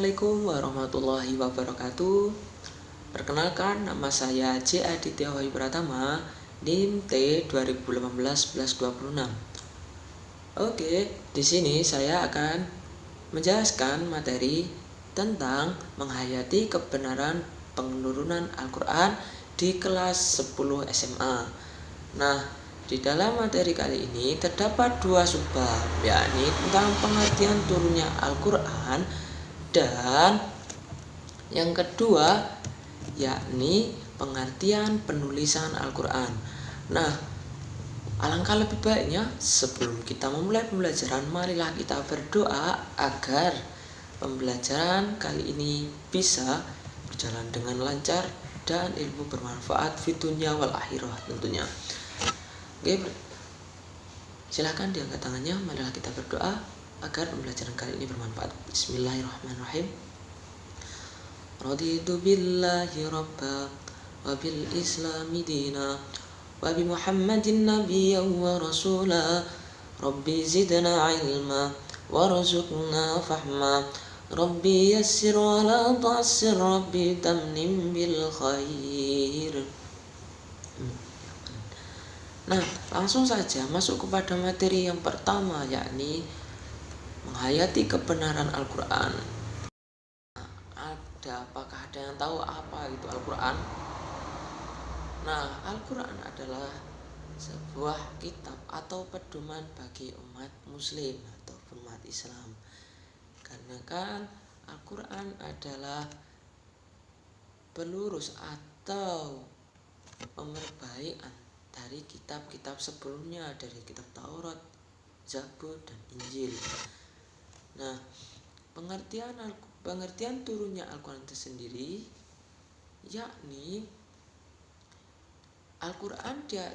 Assalamualaikum warahmatullahi wabarakatuh. Perkenalkan, nama saya J. Aditya Wahyu Pratama, NIM T 2018-1126. Oke, di sini saya akan menjelaskan materi tentang menghayati kebenaran penurunan Al-Quran di kelas 10 SMA. Nah, di dalam materi kali ini terdapat dua subbab, yakni tentang pengertian turunnya Al-Quran dan yang kedua yakni pengertian penulisan Al-Quran. Nah, alangkah lebih baiknya sebelum kita memulai pembelajaran, marilah kita berdoa agar pembelajaran kali ini bisa berjalan dengan lancar dan ilmu bermanfaat fid dunya wal akhirah tentunya. Oke, silahkan diangkat tangannya. Marilah kita berdoa agar pembelajaran kali ini bermanfaat. Bismillahirrahmanirrahim. Raditu billahi rabba wa bil islami dina wa bi muhammadin nabiyyan wa rasula. Rabbi zidna ilma warzuqna fahma. Rabbi yassir wa la tu'assir. Rabbi tamnim bil khair. Nah, langsung saja masuk kepada materi yang pertama, yakni menghayati kebenaran Al-Quran. Apakah ada yang tahu apa itu Al-Quran? Nah, Al-Quran adalah sebuah kitab atau pedoman bagi umat muslim atau umat Islam. Karena kan Al-Quran adalah pelurus atau pemerbait dari kitab-kitab sebelumnya, dari kitab Taurat, Zabur, dan Injil. Nah, pengertian turunnya Al-Quran itu sendiri yakni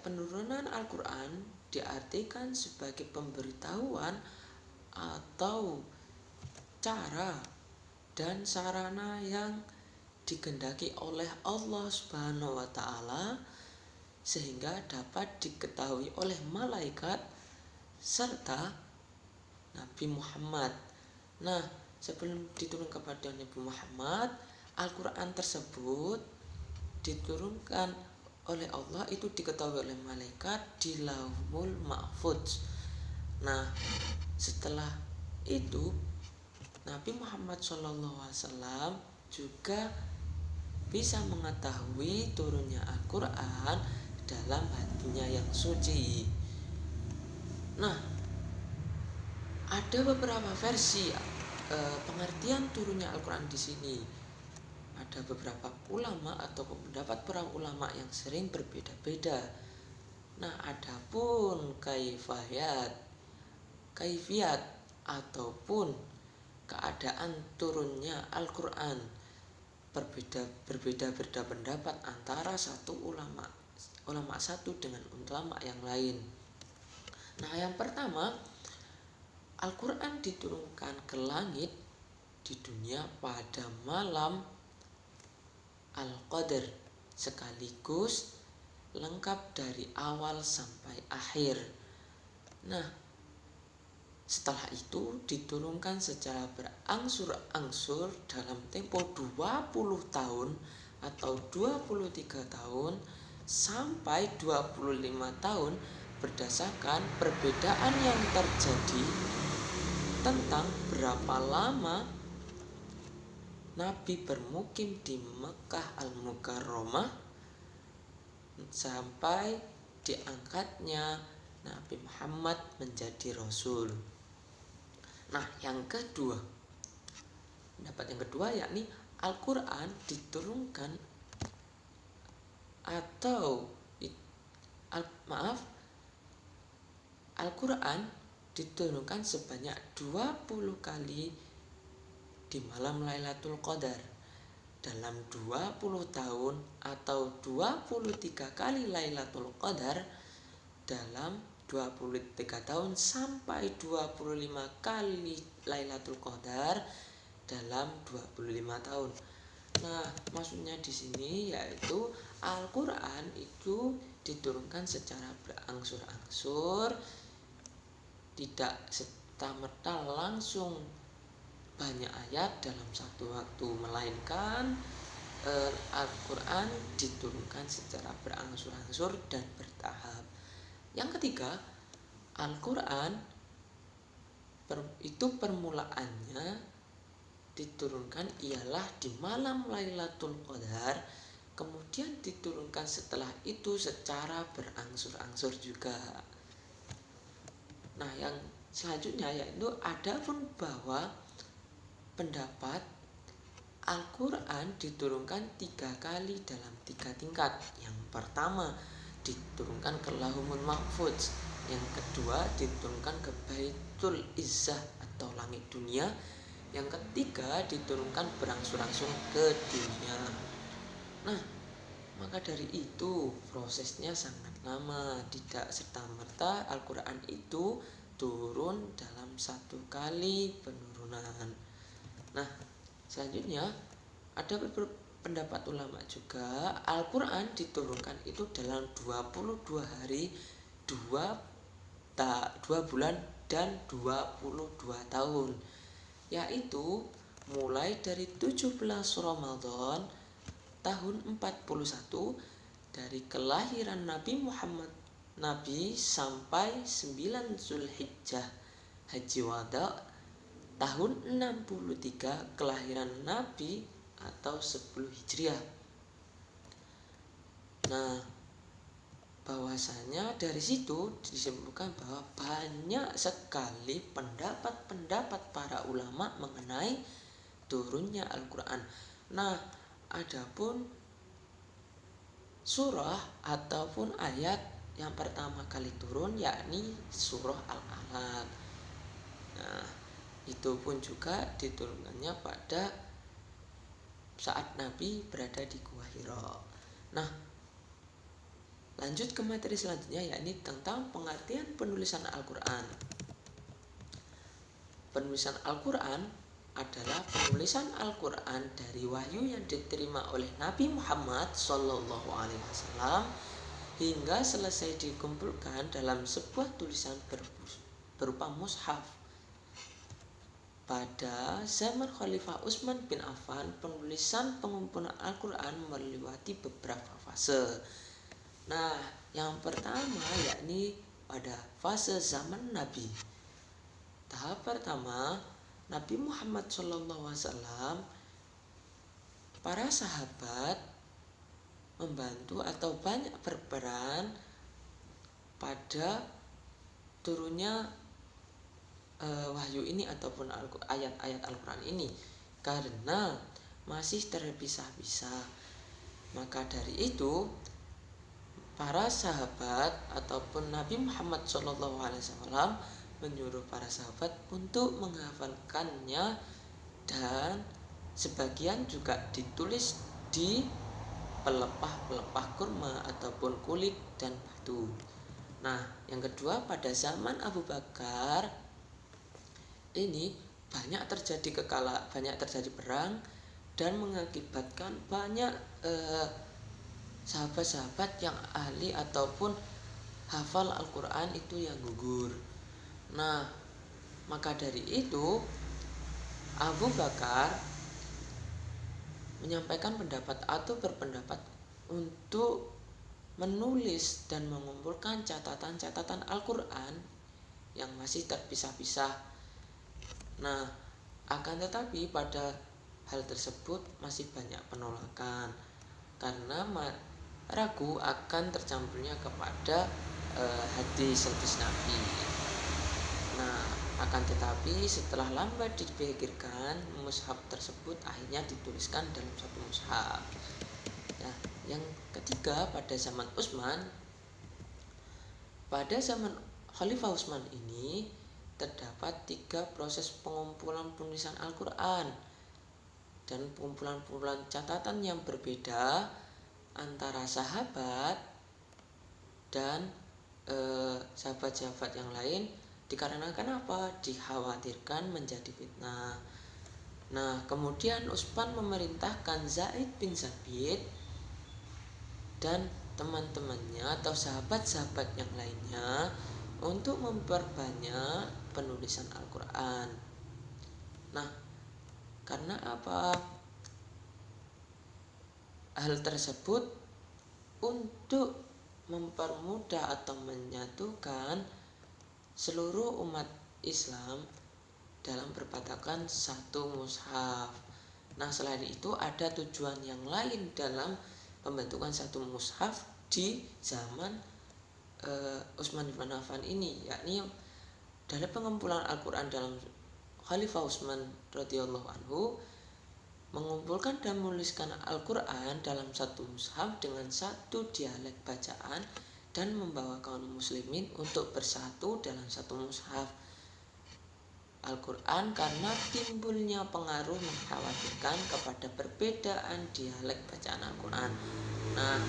penurunan Al-Quran diartikan sebagai pemberitahuan atau cara dan sarana yang digendaki oleh Allah Subhanahu wa Ta'ala sehingga dapat diketahui oleh malaikat serta Nabi Muhammad. Nah, sebelum diturunkan kepada Nabi Muhammad, Al-Quran tersebut diturunkan oleh Allah, itu diketahui oleh malaikat di Lauhul Mahfuz. Nah, setelah itu Nabi Muhammad SAW juga bisa mengetahui turunnya Al-Quran dalam hatinya yang suci. Nah, ada beberapa versi pengertian turunnya Al-Quran di sini. Ada beberapa ulama atau pendapat para ulama yang sering berbeda-beda. Nah, adapun kaifiyat ataupun keadaan turunnya Al-Quran berbeda pendapat antara satu ulama satu dengan ulama yang lain. Nah, yang pertama, Al-Quran diturunkan ke langit di dunia pada malam Al-Qadar, sekaligus lengkap dari awal sampai akhir. Nah, setelah itu diturunkan secara berangsur-angsur dalam tempo 20 tahun atau 23 tahun sampai 25 tahun berdasarkan perbedaan yang terjadi tentang berapa lama Nabi bermukim di Mekah Al-Mukarramah sampai diangkatnya Nabi Muhammad menjadi Rasul. Nah, pendapat yang kedua yakni Al-Quran diturunkan Al-Quran diturunkan sebanyak 20 kali di malam Lailatul Qadar dalam 20 tahun atau 23 kali Lailatul Qadar dalam 23 tahun sampai 25 kali Lailatul Qadar dalam 25 tahun. Nah, maksudnya di sini yaitu Al-Quran itu diturunkan secara berangsur-angsur, tidak serta-merta langsung banyak ayat dalam satu waktu, melainkan Al-Quran diturunkan secara berangsur-angsur dan bertahap. Yang ketiga, Al-Quran itu permulaannya diturunkan ialah di malam Lailatul Qadar, kemudian diturunkan setelah itu secara berangsur-angsur juga. Nah, yang selanjutnya yaitu adapun bahwa pendapat Al-Quran diturunkan 3 kali dalam 3 tingkat. Yang pertama diturunkan ke Lauhul Mahfuz, yang kedua diturunkan ke Baitul Izzah atau langit dunia, yang ketiga diturunkan berangsur-angsur ke dunia. Nah, maka dari itu prosesnya sangat lama, tidak serta-merta Al-Quran itu turun dalam 1 kali penurunan. Nah, selanjutnya ada pendapat ulama juga Al-Quran diturunkan itu dalam 22 hari, 2 bulan dan 22 tahun, yaitu mulai dari 17 Ramadan tahun 41 dari kelahiran Nabi Muhammad sampai 9 Zulhijjah Haji Wada tahun 63 kelahiran Nabi atau 10 Hijriah. Nah, bahwasanya dari situ disimpulkan bahwa banyak sekali pendapat-pendapat para ulama mengenai turunnya Al-Quran. Nah, adapun surah ataupun ayat yang pertama kali turun yakni surah Al-Alaq. Nah, itu pun juga diturunkannya pada saat Nabi berada di Gua Hira. Nah, lanjut ke materi selanjutnya yakni tentang pengertian penulisan Al-Quran. Penulisan Al-Quran adalah penulisan Al-Quran dari wahyu yang diterima oleh Nabi Muhammad SAW hingga selesai dikumpulkan dalam sebuah tulisan berupa mushaf. Pada zaman Khalifah Utsman bin Affan, penulisan pengumpulan Al-Quran melewati beberapa fase. Nah, yang pertama yakni pada fase zaman Nabi. Tahap pertama, Nabi Muhammad SAW, para sahabat membantu atau banyak berperan pada turunnya wahyu ini ataupun ayat-ayat Al-Quran ini karena masih terpisah-pisah. Maka dari itu para sahabat ataupun Nabi Muhammad SAW menyuruh para sahabat untuk menghafalkannya dan sebagian juga ditulis di pelepah-pelepah kurma ataupun kulit dan batu. Nah, yang kedua pada zaman Abu Bakar ini banyak terjadi perang dan mengakibatkan banyak sahabat-sahabat yang ahli ataupun hafal Al-Quran itu yang gugur. Nah, maka dari itu Abu Bakar menyampaikan pendapat atau berpendapat untuk menulis dan mengumpulkan catatan-catatan Al-Quran yang masih terpisah-pisah. Nah, akan tetapi pada hal tersebut masih banyak penolakan karena ragu akan tercampurnya kepada hadis Nabi. Nah, akan tetapi setelah lambat dipikirkan, mushaf tersebut akhirnya dituliskan dalam satu mushaf. Nah, yang ketiga pada zaman Utsman, pada zaman Khalifah Utsman ini terdapat 3 proses pengumpulan penulisan Al-Quran dan pengumpulan catatan yang berbeda antara sahabat dan sahabat-sahabat yang lain dikarenakan apa? Dikhawatirkan menjadi fitnah. Nah, kemudian Utsman memerintahkan Zaid bin Sabit dan teman-temannya atau sahabat-sahabat yang lainnya untuk memperbanyak penulisan Al-Quran. Nah, Karena apa? Hal tersebut untuk mempermudah atau menyatukan seluruh umat Islam dalam berpatokan satu mushaf. Nah, selain itu ada tujuan yang lain dalam pembentukan satu mushaf di zaman Utsman bin Affan ini, yakni dalam pengumpulan Al-Quran dalam Khalifah Utsman radhiyallahu anhu mengumpulkan dan menuliskan Al-Quran dalam satu mushaf dengan satu dialek bacaan dan membawa kaum muslimin untuk bersatu dalam satu mushaf Al-Quran karena timbulnya pengaruh mengkhawatirkan kepada perbedaan dialek bacaan Al-Quran. Nah,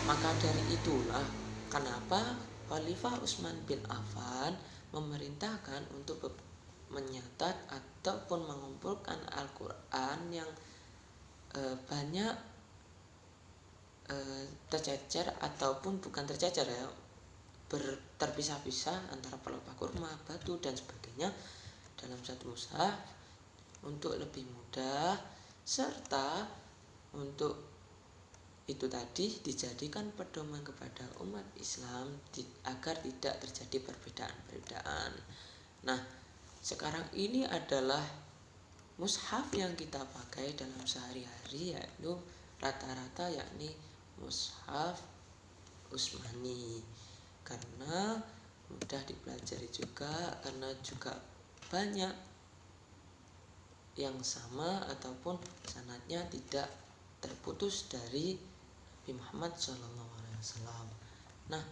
maka dari itulah kenapa Khalifah Utsman bin Affan memerintahkan untuk menyatat ataupun mengumpulkan Al-Quran yang banyak tercecer ataupun bukan tercecer ya, terpisah-pisah antara pelepah kurma, batu dan sebagainya dalam satu mushaf untuk lebih mudah, serta untuk itu tadi dijadikan pedoman kepada umat Islam agar tidak terjadi perbedaan-perbedaan. Nah, sekarang ini adalah mushaf yang kita pakai dalam sehari-hari, yaitu rata-rata yakni mushaf Utsmani, karena mudah dipelajari juga, karena juga banyak yang sama ataupun sanadnya tidak terputus dari Nabi Muhammad SAW. Nah,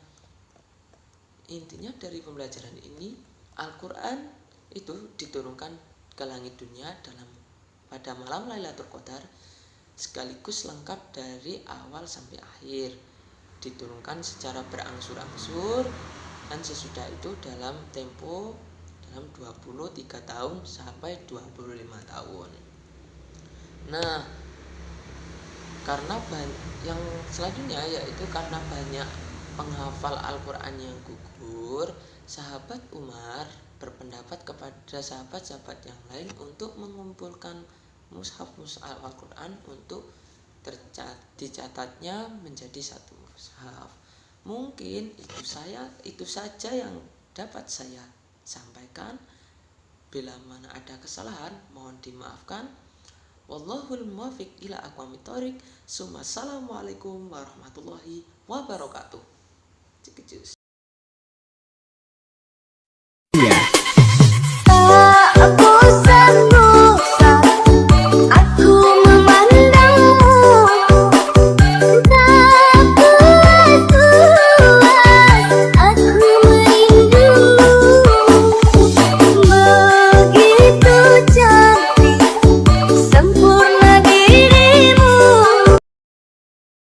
intinya dari pembelajaran ini, Al-Quran itu diturunkan ke langit dunia pada malam Lailatul Qadar, sekaligus lengkap dari awal sampai akhir, diturunkan secara berangsur-angsur, dan sesudah itu dalam tempo dalam 23 tahun sampai 25 tahun. Nah, karena yang selanjutnya yaitu karena banyak penghafal Al-Quran yang gugur, sahabat Umar berpendapat kepada sahabat-sahabat yang lain untuk mengumpulkan mushaf-mushaf Al-Quran untuk dicatatnya menjadi satu mushaf. Mungkin itu saja yang dapat saya sampaikan. Bila mana ada kesalahan, mohon dimaafkan. Wallahul muwaffiq ila aqwamit thoriq. Assalamualaikum warahmatullahi wabarakatuh. Cikijus.